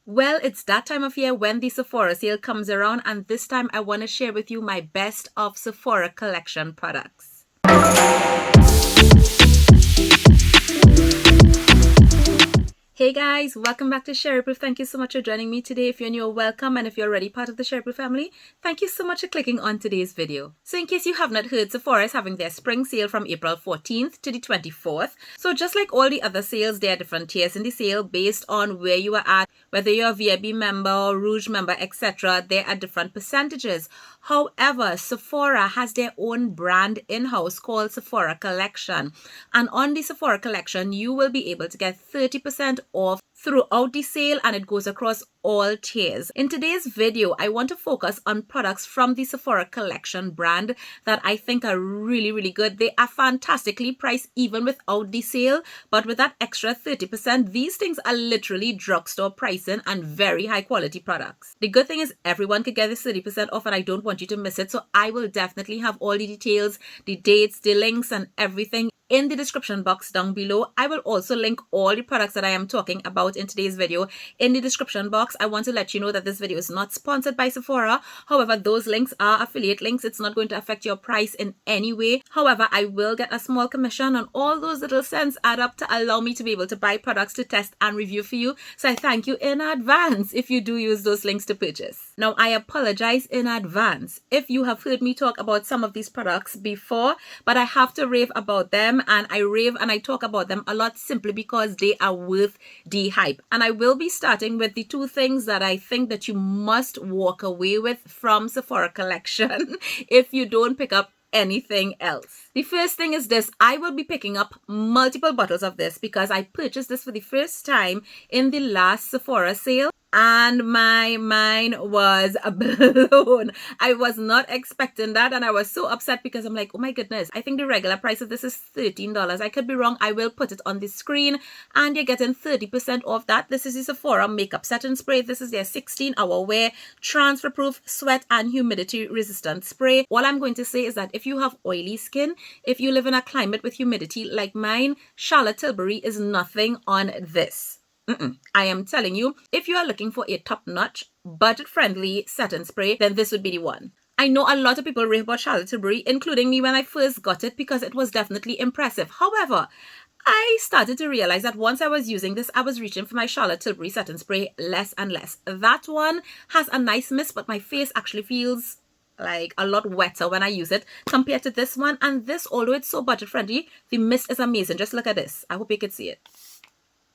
Well, it's that time of year when the Sephora sale comes around, and this time I want to share with you my best of Sephora collection products. Hey guys, welcome back to SHERI-RFM. Thank you so much for joining me today. If you're new, welcome, and if you're already part of the SHERI-RFM family, thank you so much for clicking on today's video. So in case you have not heard, Sephora is having their spring sale from April 14th to the 24th. So just like all the other sales, there are different tiers in the sale based on where you are at, whether you're a VIP member, Rouge member, etc. There are different percentages. However, Sephora has their own brand in-house called Sephora Collection. And on the Sephora Collection, you will be able to get 30% off throughout the sale, and it goes across all tiers. In today's video, I want to focus on products from the Sephora Collection brand that I think are really good. They are fantastically priced even without the sale, but with that extra 30%, these things are literally drugstore pricing and very high quality products. The good thing is everyone can get this 30% off, and I don't want you to miss it, so I will definitely have all the details, the dates, the links, and everything in the description box down below. I will also link all the products that I am talking about in today's video in the description box. I want to let you know that this video is not sponsored by Sephora. However, those links are affiliate links. It's not going to affect your price in any way. However, I will get a small commission, and all those little cents add up to allow me to be able to buy products to test and review for you. So I thank you in advance if you do use those links to purchase. Now, I apologize in advance if you have heard me talk about some of these products before, but I have to rave about them. And I rave and I talk about them a lot simply because they are worth the hype. And I will be starting with the two things that I think that you must walk away with from Sephora Collection if you don't pick up anything else. The first thing is this. I will be picking up multiple bottles of this because I purchased this for the first time in the last Sephora sale, and my mind was blown. I was not expecting that, and I was so upset because I'm like, oh my goodness, I think the regular price of this is $13. I could be wrong. I will put it on the screen, and you're getting 30% off that. This is the Sephora makeup setting spray. This is their 16-hour wear, transfer proof, sweat and humidity resistant spray. All I'm going to say is that if you have oily skin, if you live in a climate with humidity like mine, Charlotte Tilbury is nothing on this. I am telling you, if you are looking for a top-notch, budget-friendly setting spray, then this would be the one. I know a lot of people rave about Charlotte Tilbury, including me when I first got it, because it was definitely impressive. However, I started to realize that once I was using this, I was reaching for my Charlotte Tilbury setting spray less and less. That one has a nice mist, but my face actually feels like a lot wetter when I use it compared to this one. And this, although it's so budget-friendly, the mist is amazing. Just look at this. I hope you can see it.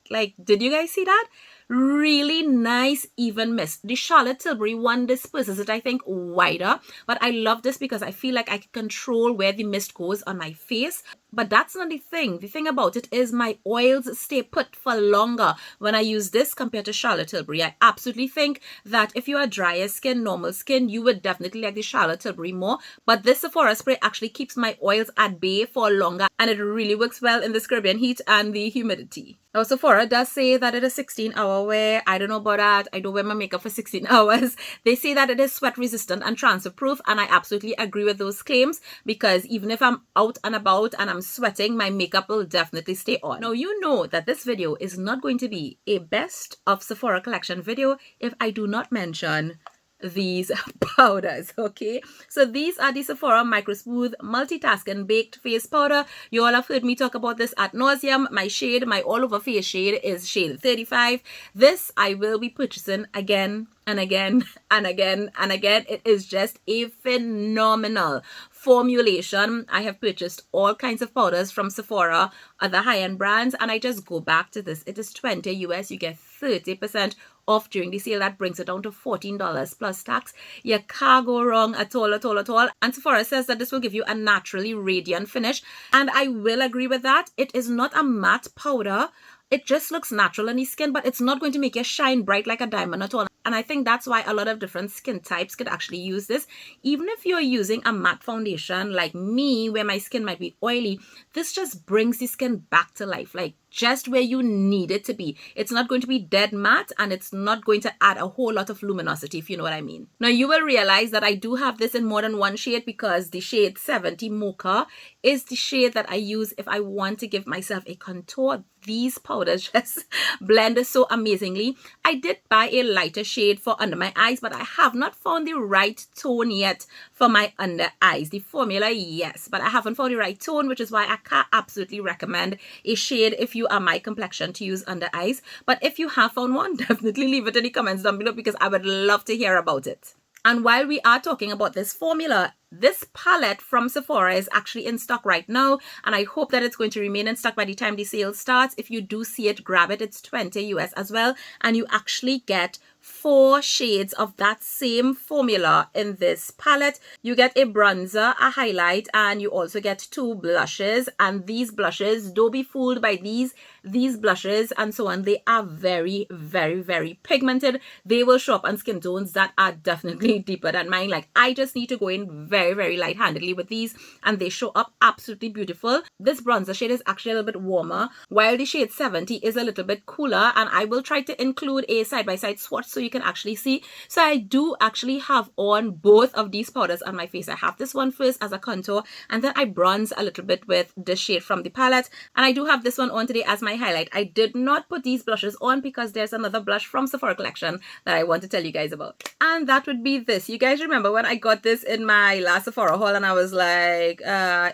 Like, did you guys see that? Really nice even mist. The Charlotte Tilbury one disperses it, I think, wider. But I love this because I feel like I can control where the mist goes on my face. But that's not the thing. The thing about it is my oils stay put for longer when I use this compared to Charlotte Tilbury. I absolutely think that if you are drier skin, normal skin, you would definitely like the Charlotte Tilbury more. But this Sephora spray actually keeps my oils at bay for longer, and it really works well in this Caribbean heat and the humidity. Now, Sephora does say that it is 16-hour wear. I don't know about that. I don't wear my makeup for 16 hours. They say that it is sweat resistant and transfer proof, and I absolutely agree with those claims because even if I'm out and about and I'm sweating, my makeup will definitely stay on. Now, you know that this video is not going to be a best of Sephora Collection video if I do not mention these powders. Okay, so these are the Sephora Micro Smooth Multitasking Baked Face Powder. You all have heard me talk about this ad nauseum. My shade, my all over face shade, is shade 35. This I will be purchasing again and again and again and again. It is just a phenomenal formulation. I have purchased all kinds of powders from Sephora, other high-end brands, and I just go back to this. It is $20 US. You get 30% off during the sale. That brings it down to $14 plus tax. You can't go wrong at all. And Sephora says that this will give you a naturally radiant finish, and I will agree with that. It is not a matte powder. It just looks natural on the skin, but it's not going to make you shine bright like a diamond at all. And I think that's why a lot of different skin types could actually use this. Even if you're using a matte foundation like me, where my skin might be oily, this just brings the skin back to life, like just where you need it to be. It's not going to be dead matte, and it's not going to add a whole lot of luminosity, if you know what I mean. Now you will realize that I do have this in more than one shade, because the shade 70 Mocha is the shade that I use if I want to give myself a contour. These powders just blend so amazingly. I did buy a lighter shade for under my eyes, but I have not found the right tone yet for my under eyes. The formula, yes, but I haven't found the right tone, which is why I can't absolutely recommend a shade if you are my complexion to use under eyes. But if you have found one, definitely leave it in the comments down below, because I would love to hear about it. And while we are talking about this formula, this palette from Sephora is actually in stock right now, and I hope that it's going to remain in stock by the time the sale starts. If you do see it, grab it. It's 20 US as well, and you actually get 4 shades of that same formula in this palette. You get a bronzer, a highlight, and you also get 2 blushes. And these blushes, don't be fooled by these blushes and so on. They are very, very, very pigmented. They will show up on skin tones that are definitely deeper than mine. Like, I just need to go in very, very light-handedly with these, and they show up absolutely beautiful. This bronzer shade is actually a little bit warmer, while the shade 70 is a little bit cooler, and I will try to include a side-by-side swatch so you can actually see. So I do actually have on both of these powders on my face. I have this one first as a contour, and then I bronze a little bit with this shade from the palette, and I do have this one on today as my highlight. I did not put these blushes on because there's another blush from Sephora collection that I want to tell you guys about, and that would be this. You guys remember when I got this in my last Sephora haul, and I was like,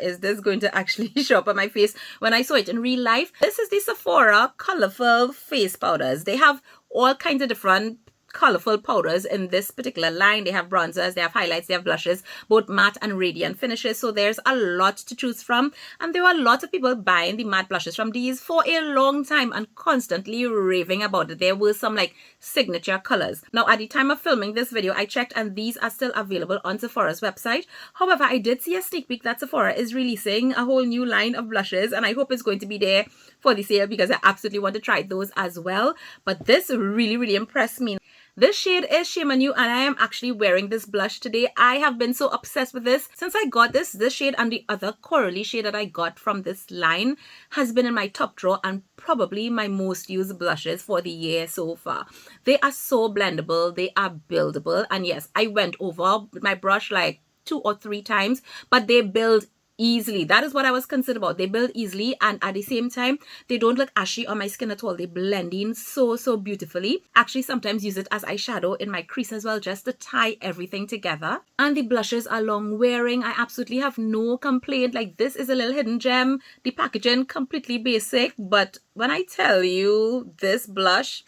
is this going to actually show up on my face when I saw it in real life? This is the Sephora colorful face powders. They have all kinds of different colorful powders in this particular line. They have bronzers, they have highlights, they have blushes, both matte and radiant finishes. So there's a lot to choose from, and there were a lot of people buying the matte blushes from these for a long time and constantly raving about it. There were some like signature colors. Now at the time of filming this video, I checked, and these are still available on Sephora's website. However, I did see a sneak peek that Sephora is releasing a whole new line of blushes, and I hope it's going to be there for the sale, because I absolutely want to try those as well. But this really, really impressed me. This shade is Shame on You, and I am actually wearing this blush today. I have been so obsessed with this since I got this shade, and the other corally shade that I got from this line has been in my top drawer and probably my most used blushes for the year so far. They are so blendable, they are buildable, and yes, I went over with my brush like 2 or 3 times, but they build easily. That is what I was concerned about. They build easily, and at the same time, they don't look ashy on my skin at all. They blend in so beautifully. Actually, sometimes use it as eyeshadow in my crease as well, just to tie everything together. And the blushes are long wearing. I absolutely have no complaint. Like, this is a little hidden gem. The packaging completely basic, but when I tell you this blush,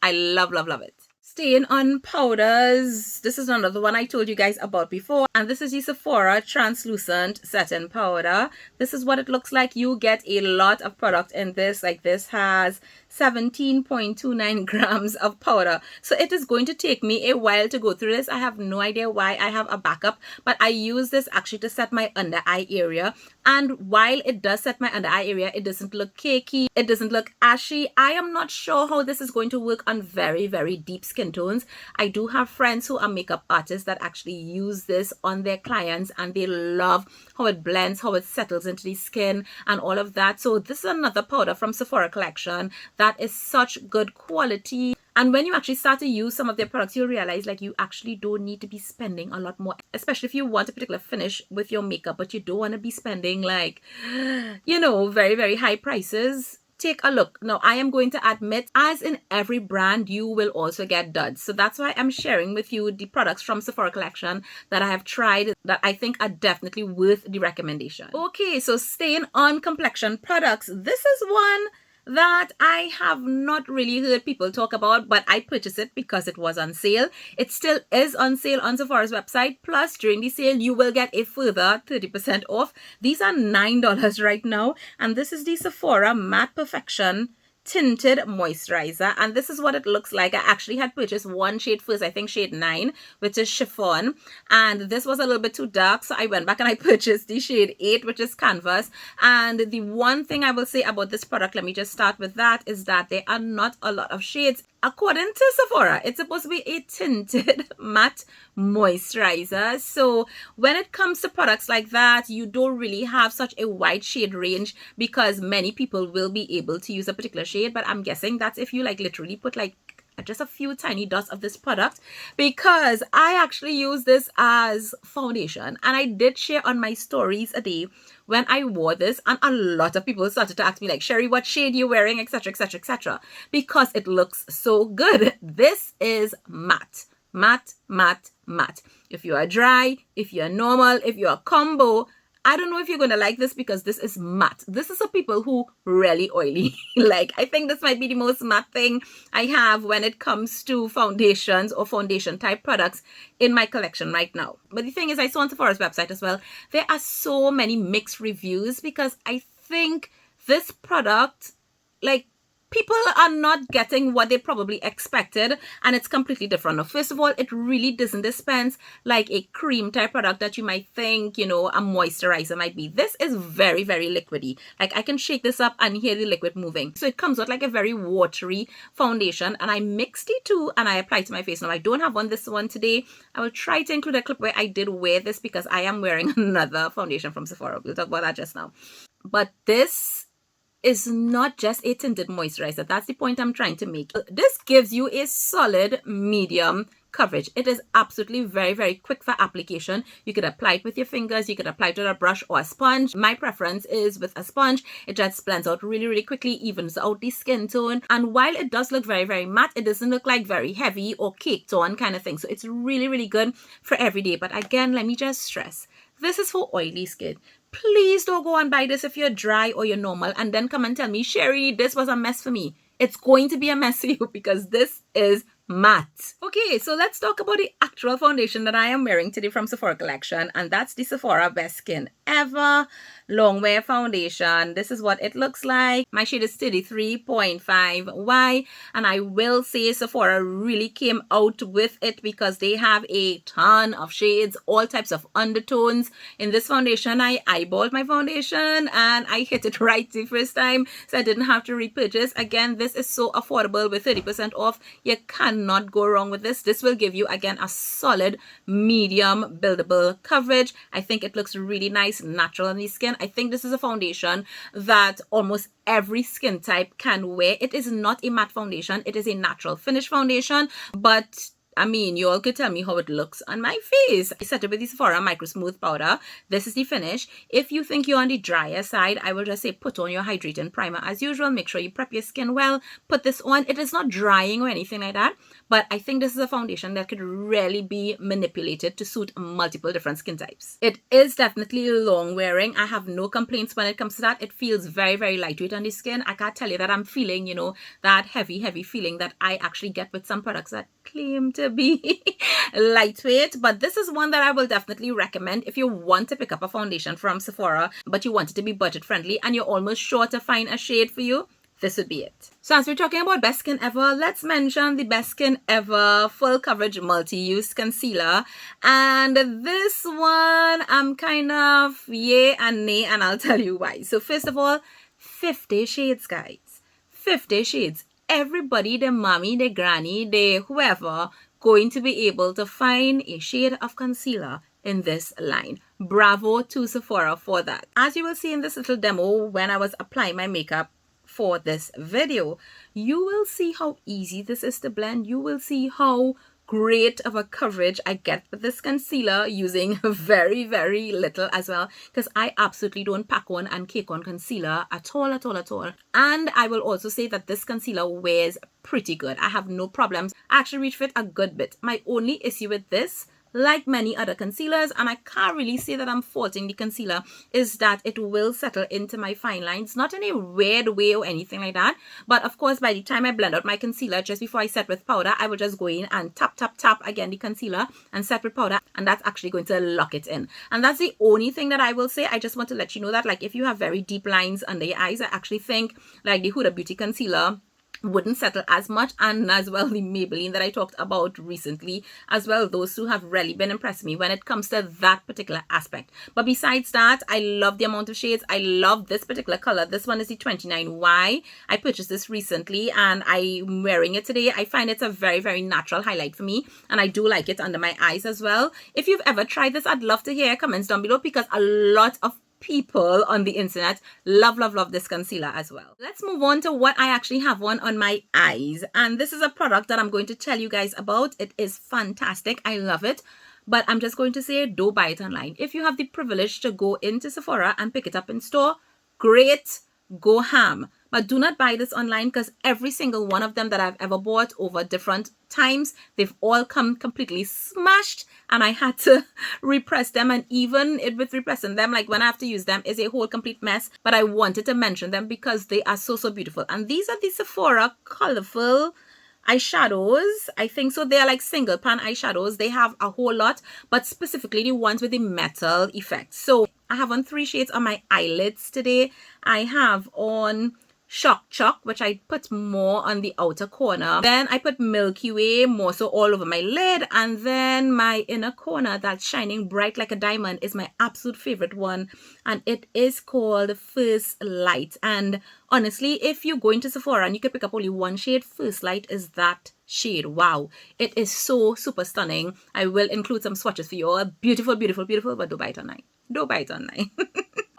I love it. Staying on powders, this is another one I told you guys about before, and this is the Sephora translucent setting powder. This is what it looks like. You get a lot of product in this. Like, this has 17.29 grams of powder, so it is going to take me a while to go through this. I have no idea why I have a backup, but I use this actually to set my under eye area, and while it does set my under eye area, it doesn't look cakey, it doesn't look ashy. I am not sure how this is going to work on very deep skin tones. I do have friends who are makeup artists that actually use this on their clients, and they love how it blends, how it settles into the skin and all of that. So this is another powder from Sephora collection that is such good quality. And when you actually start to use some of their products, you'll realize like you actually don't need to be spending a lot more, especially if you want a particular finish with your makeup, but you don't want to be spending like, you know, very high prices. Take a look. Now, I am going to admit, as in every brand, you will also get duds. So that's why I'm sharing with you the products from Sephora collection that I have tried that I think are definitely worth the recommendation. Okay, so staying on complexion products, this is one that I have not really heard people talk about, but I purchased it because it was on sale. It still is on sale on Sephora's website. Plus, during the sale, you will get a further 30% off. These are $9 right now. And this is the Sephora Matte Perfection Tinted Moisturizer, and this is what it looks like. I actually had purchased one shade first, I think shade 9, which is Chiffon, and this was a little bit too dark, so I went back and I purchased the shade 8, which is Canvas. And the one thing I will say about this product, let me just start with that, is that there are not a lot of shades. according to Sephora, it's supposed to be a tinted matte moisturizer. So when it comes to products like that, you don't really have such a wide shade range because many people will be able to use a particular shade. But I'm guessing that's if you like literally put like just a few tiny dots of this product, because I actually use this as foundation, and I did share on my stories a day when I wore this, and a lot of people started to ask me like, Sherry, what shade you wearing, etc, etc, etc, because it looks so good. This is matte, matte, matte, matte. If you are dry, if you're normal, if you're a combo, I don't know if you're going to like this because this is matte. This is for people who really oily. Like, I think this might be the most matte thing I have when it comes to foundations or foundation type products in my collection right now. But the thing is, I saw on Sephora's website as well, there are so many mixed reviews because I think this product, like, people are not getting what they probably expected, and it's completely different. Now, first of all, it really doesn't dispense like a cream type product that you might think, you know, a moisturizer might be. This is very, very liquidy. Like, I can shake this up and hear the liquid moving. So it comes out like a very watery foundation, and I mixed the two and I applied to my face. Now, I don't have this one today. I will try to include a clip where I did wear this because I am wearing another foundation from Sephora. We'll talk about that just now. But this is not just a tinted moisturizer. That's the point I'm trying to make. This gives you a solid medium coverage. It is absolutely very, very quick for application. You could apply it with your fingers, you could apply it with a brush or a sponge. My preference is with a sponge. It just blends out really, really quickly, evens out the skin tone. And while it does look very, very matte, it doesn't look like very heavy or caked on kind of thing. So it's really, really good for every day. But again, let me just stress, this is for oily skin. Please don't go and buy this if you're dry or you're normal and then come and tell me, Sherry, this was a mess for me. It's going to be a mess for you because this is matte. Okay, so let's talk about the actual foundation that I am wearing today from Sephora collection, and that's the Sephora Best Skin Ever Long Wear Foundation. This is what it looks like. My shade is 33.5Y, and I will say Sephora really came out with it because they have a ton of shades, all types of undertones. In this foundation, I eyeballed my foundation and I hit it right the first time, so I didn't have to repurchase. Again, this is so affordable with 30% off. You cannot go wrong with this. This will give you, again, a solid medium buildable coverage. I think it looks really nice, natural on the skin. I think this is a foundation that almost every skin type can wear. It is not a matte foundation. It is a natural finish foundation, but I mean, you all could tell me how it looks on my face. I set it with the Sephora Micro Smooth Powder. This is the finish. If you think you're on the drier side, I will just say put on your hydrating primer as usual. Make sure you prep your skin well. Put this on. It is not drying or anything like that, but I think this is a foundation that could really be manipulated to suit multiple different skin types. It is definitely long wearing. I have no complaints when it comes to that. It feels very, very lightweight on the skin. I can't tell you that I'm feeling, you know, that heavy, heavy feeling that I actually get with some products that claim to be lightweight, but this is one that I will definitely recommend if you want to pick up a foundation from Sephora but you want it to be budget friendly and you're almost sure to find a shade for you. This would be it. So as we're talking about Best Skin Ever, let's mention the Best Skin Ever Full Coverage Multi-Use Concealer. And this one, I'm kind of yay and nay, and I'll tell you why. So first of all, 50 shades, guys. 50 shades. Everybody, the mommy, the granny, the whoever, going to be able to find a shade of concealer in this line. Bravo to Sephora for that. As you will see in this little demo when I was applying my makeup for this video, you will see how easy this is to blend. You will see how great of a coverage I get with this concealer using very, very little as well, because I absolutely don't pack on and cake on concealer at all, at all, at all. And I will also say that this concealer wears pretty good. I have no problems. I actually reach for it a good bit. My only issue with this, like many other concealers, and I can't really say that I'm faulting the concealer, is that it will settle into my fine lines, not in a weird way or anything like that, but of course by the time I blend out my concealer, just before I set with powder, I will just go in and tap, tap, tap again the concealer and set with powder, and that's actually going to lock it in. And that's the only thing that I will say. I just want to let you know that, like, if you have very deep lines under your eyes, I actually think like the Huda Beauty concealer wouldn't settle as much, and as well the Maybelline that I talked about recently as well. Those two have really been impressing me when it comes to that particular aspect. But besides that, I love the amount of shades. I love this particular color. This one is the 29Y. I purchased this recently and I'm wearing it today. I find it's a very, very natural highlight for me, and I do like it under my eyes as well. If you've ever tried this, I'd love to hear comments down below, because a lot of people on the internet love this concealer as well. Let's move on to what I actually have on my eyes, and this is a product that I'm going to tell you guys about. It is fantastic. I love it, but I'm just going to say, don't buy it online. If you have the privilege to go into Sephora and pick it up in store, great, go ham. But do not buy this online, because every single one of them that I've ever bought over different times, they've all come completely smashed, and I had to repress them. And even with repressing them, like when I have to use them, is a whole complete mess. But I wanted to mention them because they are so beautiful. And these are the Sephora colorful eyeshadows. I think so. They are like single pan eyeshadows. They have a whole lot, but specifically the ones with the metal effect. So I have on 3 shades on my eyelids today. I have on Shock Chalk, which I put more on the outer corner. Then I put Milky Way more so all over my lid, and then my inner corner that's shining bright like a diamond is my absolute favorite one, and it is called First Light. And honestly, if you go into Sephora and you can pick up only 1 shade, First Light is that shade. Wow, it is so super stunning. I will include some swatches for you all. Beautiful, but don't buy it online. Don't buy it online.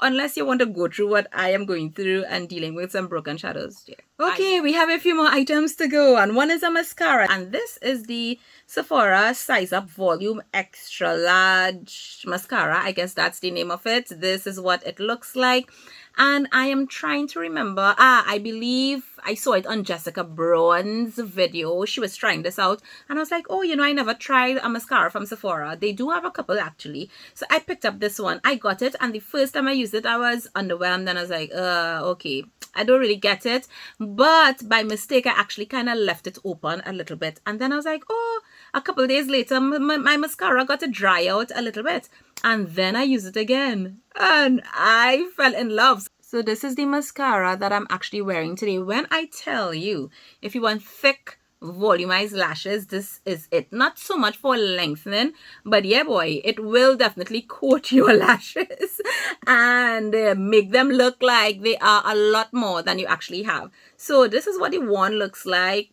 Unless you want to go through what I am going through and dealing with some broken shadows. Yeah. Okay, we have a few more items to go, and one is a mascara, and this is the Sephora Size Up Volume Extra Large Mascara. I guess that's the name of it. This is what it looks like, and I am trying to remember. I believe I saw it on Jessica Braun's video. She was trying this out, and I was like, oh, you know, I never tried a mascara from Sephora. They do have a couple actually, so I picked up this one. I got it, and the first time I used it, I was underwhelmed, and I was like, okay, I don't really get it. But by mistake, I actually kind of left it open a little bit, and then I was like, oh, a couple of days later, my mascara got to dry out a little bit, and then I used it again, and I fell in love. So this is the mascara that I'm actually wearing today. When I tell you, if you want thick, volumized lashes, this is it. Not so much for lengthening, but yeah boy, it will definitely coat your lashes and make them look like they are a lot more than you actually have. So this is what the one looks like.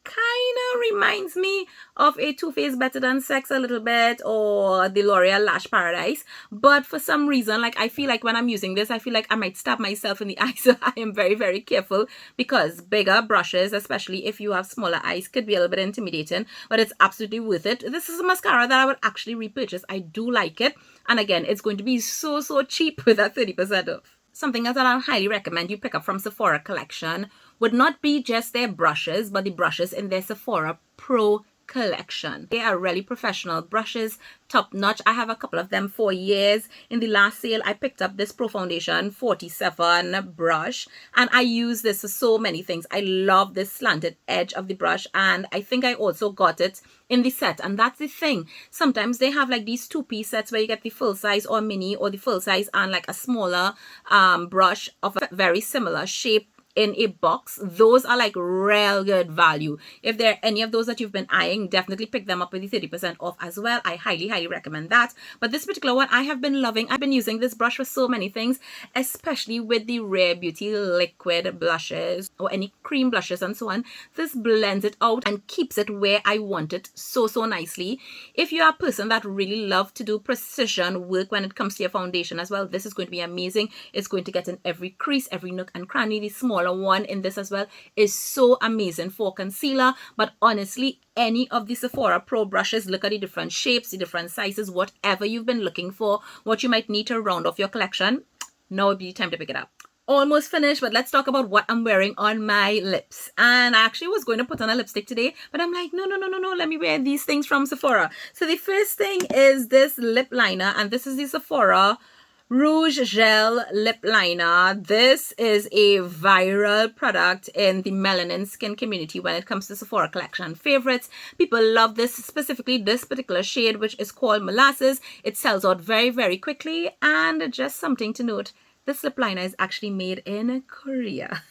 Kind of reminds me of a Too Faced Better Than Sex a little bit, or the L'Oreal Lash Paradise, but for some reason, like, I feel like when I'm using this, I feel like I might stab myself in the eye, so I am very careful, because bigger brushes, especially if you have smaller eyes, could be a little bit intimidating, but it's absolutely worth it. This is a mascara that I would actually repurchase. I do like it, and again, it's going to be so cheap with that 30% off. Something else that I highly recommend you pick up from Sephora collection would not be just their brushes, but the brushes in their Sephora Pro collection. They are really professional brushes, top notch. I have a couple of them for years. In the last sale, I picked up this Pro Foundation 47 brush, and I use this for so many things. I love this slanted edge of the brush, and I think I also got it in the set. And that's the thing, sometimes they have like these 2-piece sets where you get the full size or mini, or the full size and like a smaller brush of a very similar shape in a box. Those are like real good value. If there are any of those that you've been eyeing, definitely pick them up with the 30% off as well. I highly recommend that. But this particular one I have been loving. I've been using this brush for so many things, especially with the Rare Beauty liquid blushes or any cream blushes and so on. This blends it out and keeps it where I want it so nicely. If you are a person that really loves to do precision work when it comes to your foundation as well, this is going to be amazing. It's going to get in every crease, every nook and cranny. The small one in this as well is so amazing for concealer. But honestly, any of the Sephora Pro brushes, look at the different shapes, the different sizes, whatever you've been looking for, what you might need to round off your collection, now would be the time to pick it up. Almost finished, but let's talk about what I'm wearing on my lips. And I actually was going to put on a lipstick today, but I'm like, no, let me wear these things from Sephora. So the first thing is this lip liner, and this is the Sephora Rouge Gel Lip Liner. This is a viral product in the melanin skin community when it comes to Sephora collection favorites. People love this, specifically this particular shade, which is called Molasses. It sells out very quickly, and just something to note, this lip liner is actually made in Korea.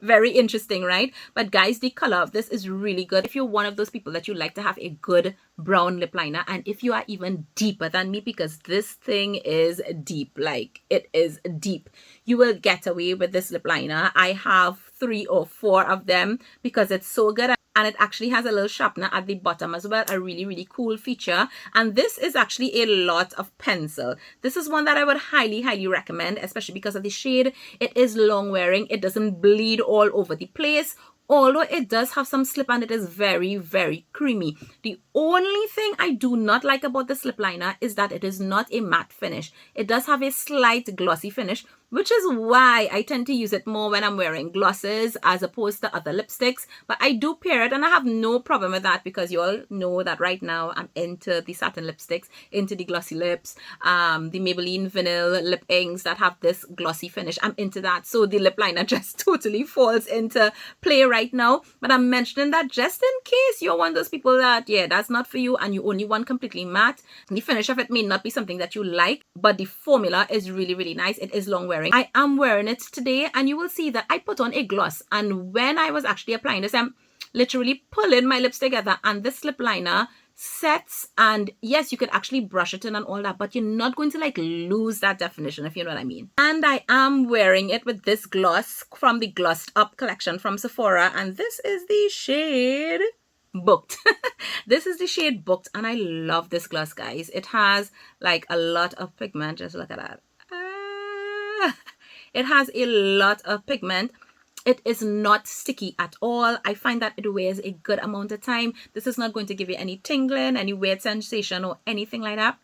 Very interesting, right? But guys, the color of this is really good. If you're one of those people that you like to have a good brown lip liner, and if you are even deeper than me, because this thing is deep, like it is deep, you will get away with this lip liner. I have 3 or 4 of them because it's so good. And it actually has a little sharpener at the bottom as well, a really cool feature. And this is actually a lot of pencil. This is one that I would highly recommend, especially because of the shade. It is long wearing, it doesn't bleed all over the place, although it does have some slip and it is very creamy. The only thing I do not like about this lip liner is that it is not a matte finish. It does have a slight glossy finish, which is why I tend to use it more when I'm wearing glosses as opposed to other lipsticks. But I do pair it and I have no problem with that, because you all know that right now I'm into the satin lipsticks, into the glossy lips, the Maybelline Vanilla lip inks that have this glossy finish. I'm into that. So the lip liner just totally falls into play right now. But I'm mentioning that just in case you're one of those people that, yeah, that's not for you and you only want completely matte. The finish of it may not be something that you like, but the formula is really nice. It is long wearing. I am wearing it today, and you will see that I put on a gloss, and when I was actually applying this, I'm literally pulling my lips together, and this lip liner sets. And yes, you could actually brush it in and all that, but you're not going to like lose that definition, if you know what I mean. And I am wearing it with this gloss from the Glossed Up collection from Sephora, and this is the shade Booked. This is the shade Booked, and I love this gloss, guys. It has like a lot of pigment. Just look at that. It has a lot of pigment. It is not sticky at all. I find that it wears a good amount of time. This is not going to give you any tingling, any weird sensation or anything like that.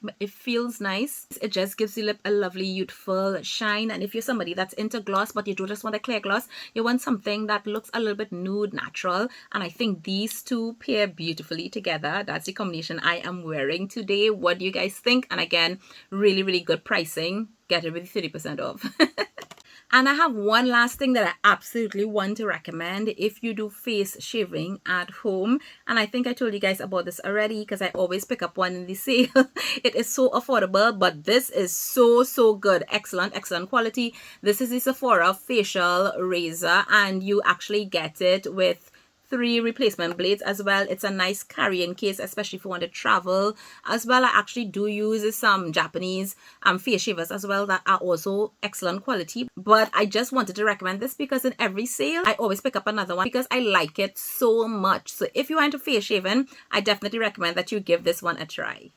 But it feels nice. It just gives your lip a lovely youthful shine. And if you're somebody that's into gloss but you don't just want a clear gloss, you want something that looks a little bit nude, natural, and I think these two pair beautifully together. That's the combination I am wearing today. What do you guys think? And again, really good pricing. Get it with 30% off. And I have one last thing that I absolutely want to recommend if you do face shaving at home. And I think I told you guys about this already because I always pick up one in the sale. It is so affordable, but this is so good. Excellent quality. This is the Sephora facial razor, and you actually get it with 3 replacement blades as well. It's a nice carrying case, especially if you want to travel as well. I actually do use some Japanese face shavers as well that are also excellent quality, but I just wanted to recommend this because in every sale I always pick up another one because I like it so much. So if you are into face shaving, I definitely recommend that you give this one a try.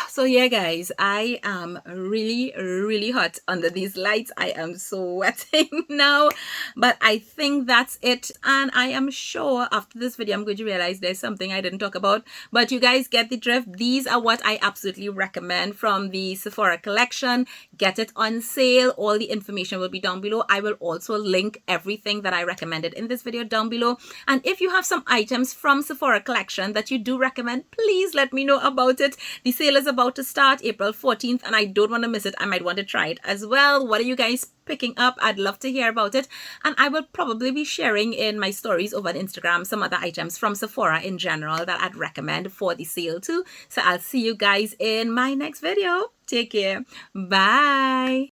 So yeah, guys, I am really hot under these lights. I am sweating now, but I think that's it. And I am sure after this video I'm going to realize there's something I didn't talk about, but you guys get the drift. These are what I absolutely recommend from the Sephora collection. Get it on sale. All the information will be down below. I will also link everything that I recommended in this video down below. And if you have some items from Sephora collection that you do recommend, please let me know about it. The sale is about to start April 14th, and I don't want to miss it. I might want to try it as well. What are you guys picking up? I'd love to hear about it, and I will probably be sharing in my stories over on Instagram some other items from Sephora in general that I'd recommend for the sale too. So I'll see you guys in my next video. Take care. Bye.